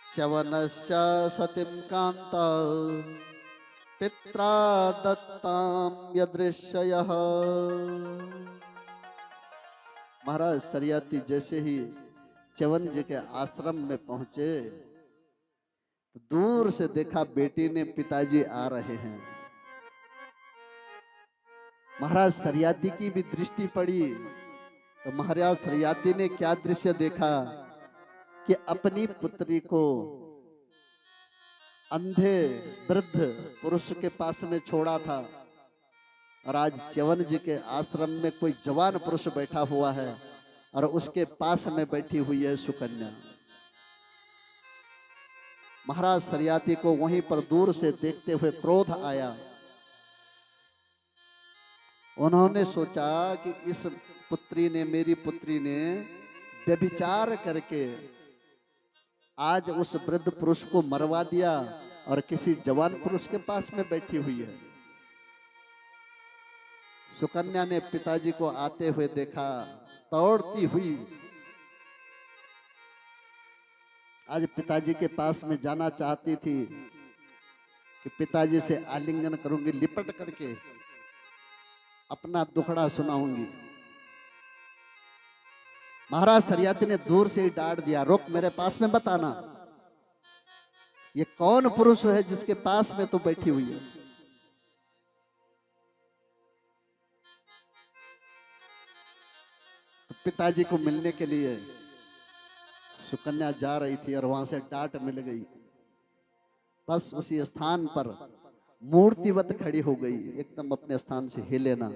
च्यवनस्य सतिं कांता पित्रा दत्तां यदृश्ययः। महाराज सरियाती जैसे ही च्यवन जी के आश्रम में पहुंचे तो दूर से देखा बेटी ने पिताजी आ रहे हैं। महाराज सरियाती की भी दृष्टि पड़ी तो महाराज सरियाती ने क्या दृश्य देखा कि अपनी पुत्री को अंधे वृद्ध पुरुष के पास में छोड़ा था और आज च्यवन जी के आश्रम में कोई जवान पुरुष बैठा हुआ है और उसके पास में बैठी हुई है सुकन्या। महाराज सरियाती को वहीं पर दूर से देखते हुए क्रोध आया। उन्होंने सोचा कि इस पुत्री ने, मेरी पुत्री ने व्यभिचार करके आज उस वृद्ध पुरुष को मरवा दिया और किसी जवान पुरुष के पास में बैठी हुई है। सुकन्या ने पिताजी को आते हुए देखा, दौड़ती हुई आज पिताजी के पास में जाना चाहती थी कि पिताजी से आलिंगन करूंगी, लिपट करके अपना दुखड़ा सुनाऊंगी। महाराज सरियाती ने दूर से ही डांट दिया, रुक, मेरे पास में मत आना। ये कौन पुरुष है जिसके पास में तो बैठी हुई है? तो पिताजी को मिलने के लिए सुकन्या जा रही थी और वहां से डांट मिल गई। बस उसी स्थान पर मूर्तिवत खड़ी हो गई, एकदम अपने स्थान से हिले ना।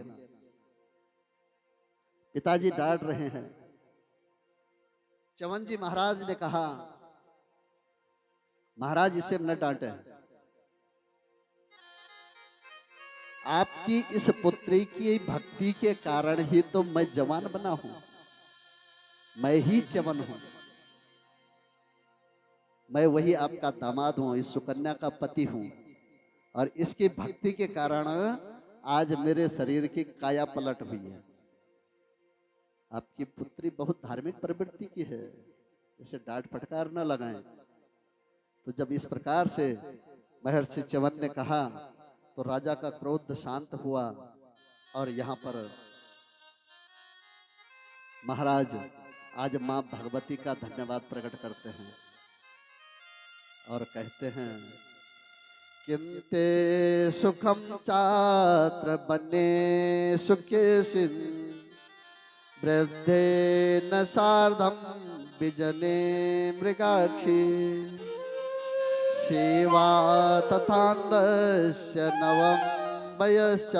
पिताजी डांट रहे हैं। च्यवन जी महाराज ने कहा, महाराज इसे न डांटे, आपकी इस पुत्री की भक्ति के कारण ही तो मैं जवान बना हूं, मैं ही च्यवन हूं, मैं वही आपका दामाद हूं, इस सुकन्या का पति हूं और इसकी भक्ति के कारण आज मेरे शरीर की काया पलट हुई है। आपकी पुत्री बहुत धार्मिक प्रवृत्ति की है, इसे डांट फटकार न लगाएं। तो जब इस प्रकार से महर्षि च्यवन ने कहा तो राजा का क्रोध शांत हुआ और यहाँ पर महाराज आज मां भगवती का धन्यवाद प्रकट करते हैं और कहते हैं, किंते सुखम चात्र बने सुखेसिन वृद्धे न सार्धम विजने मृगाक्षी सेवा तथांदस्य नवम वयश्च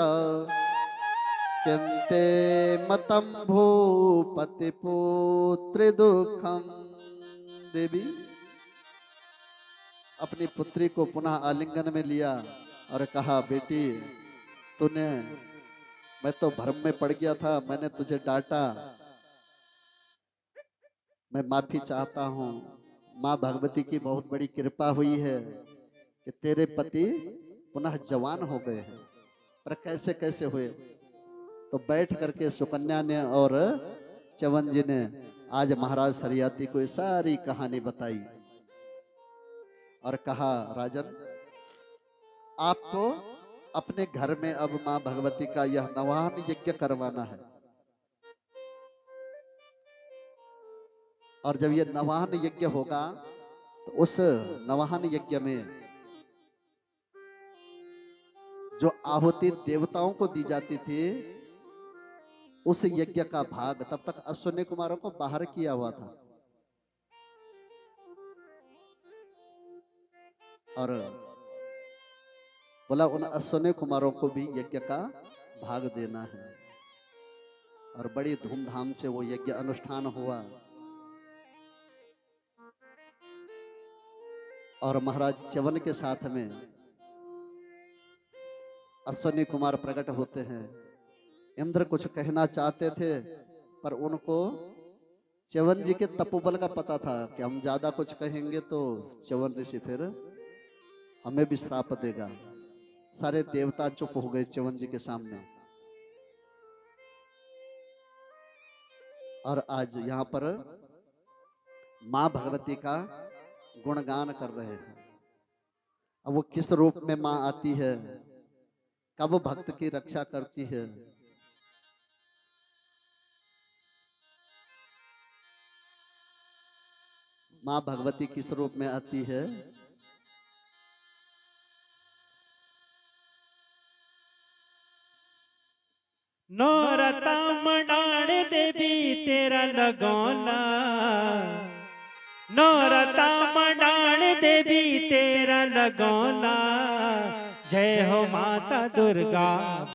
किंते मतम भूपति पुत्र दुखम। देवी अपनी पुत्री को पुनः आलिंगन में लिया और कहा, बेटी तूने, मैं तो भ्रम में पड़ गया था, मैंने तुझे डांटा, मैं माफी चाहता हूं। माँ भगवती की बहुत बड़ी कृपा हुई है कि तेरे पति पुनः जवान हो गए हैं। पर कैसे कैसे हुए? तो बैठ करके सुकन्या ने और च्यवन जी ने आज महाराज सरियाती को सारी कहानी बताई और कहा, राजन आपको अपने घर में अब मां भगवती का यह नवाहन यज्ञ करवाना है और जब यह नवाहन यज्ञ होगा तो उस नवाहन यज्ञ में जो आहुति देवताओं को दी जाती थी उस यज्ञ का भाग तब तक अश्विनी कुमारों को बाहर किया हुआ था और बोला उन अश्विनी कुमारों को भी यज्ञ का भाग देना है और बड़ी धूमधाम से वो यज्ञ अनुष्ठान हुआ और महाराज च्यवन के साथ में अश्विनी कुमार प्रकट होते हैं। इंद्र कुछ कहना चाहते थे पर उनको च्यवन जी के तपोबल का पता था कि हम ज्यादा कुछ कहेंगे तो च्यवन ऋषि फिर हमें भी श्राप देगा। सारे देवता चुप हो गए च्यवन जी के सामने और आज यहाँ पर मां भगवती का गुणगान कर रहे हैं। अब वो किस रूप में माँ आती है, कब भक्त की रक्षा करती है। माँ भगवती किस रूप में आती है। नौरता मडाण देवी तेरा लगौना, नौरता मडाण देवी तेरा लगौना। जय हो माता दुर्गा।